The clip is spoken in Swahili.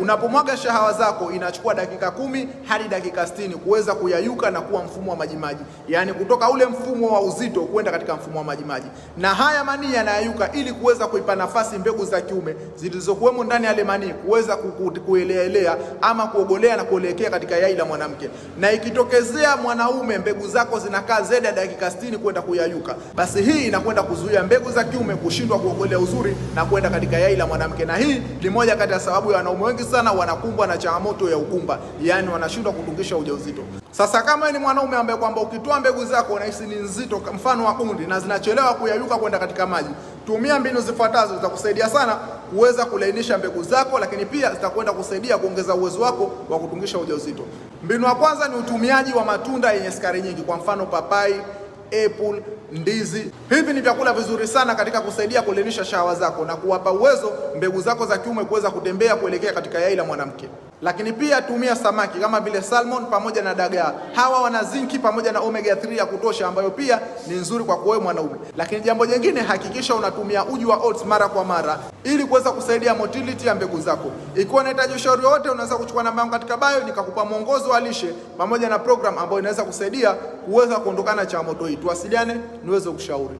Unapomwaga shahawa zako inachukua dakika 10 hadi dakika 60 kuweza kuyayuka na kuwa mfumo wa majimaji, yani kutoka ule mfumo wa uzito kwenda katika mfumo wa majimaji. Na haya manii yanayayuka ili kuweza kuipa nafasi mbegu za kiume zilizokuwemo ndani ya manii kuweza kuelea ama kuogolea na kuelekea katika yai la mwanamke. Na ikitokezea mwanaume mbegu zako zinakaa zaidi ya dakika 60 kwenda kuyayuka, basi hii inakwenda kuzuia mbegu za kiume kushindwa kuogolea uzuri na kwenda katika yai la mwanamke. Na hii ni moja kati ya sababu ya wanaume wengi sana wanakumbwa na changamoto ya ugumba, yani wanashindwa kutungisha ujauzito. Sasa kama ni mwanaume ambaye kwamba ukitoa mbegu zako unahisi ni nzito mfano wa kundi na zinachelewa kuyayuka kwenda katika maji, tumia mbinu zifuatazo, zitakusaidia sana kuweza kulainisha mbegu zako, lakini pia zitakwenda kusaidia kuongeza uwezo wako wa kutungisha ujauzito. Mbinu ya kwanza ni utumiaji wa matunda yenye sukari nyingi, kwa mfano papai, apple, ndizi. Hivi ni vyakula vizuri sana katika kusaidia kulainisha shahawa zako na kuwapa uwezo mbegu zako za kiume kuweza kutembea kuelekea katika yai la mwanamke. Lakini pia tumia samaki kama vile salmon pamoja na dagaa. Hawa wana zinki pamoja na omega 3 ya kutosha, ambayo pia ni nzuri kwa wewe mwanaume. Lakini jambo jingine, hakikisha unatumia uji wa oats mara kwa mara ili kuweza kusaidia motility ya mbegu zako. Ikiwa unahitaji ushauri wote, unaweza kuchukua namba yangu katika bio nikakupa mwongozo wa lishe pamoja na program ambayo inaweza kusaidia kuweza kuondokana na changamoto hii. Tuwasiliane niweze kushauri.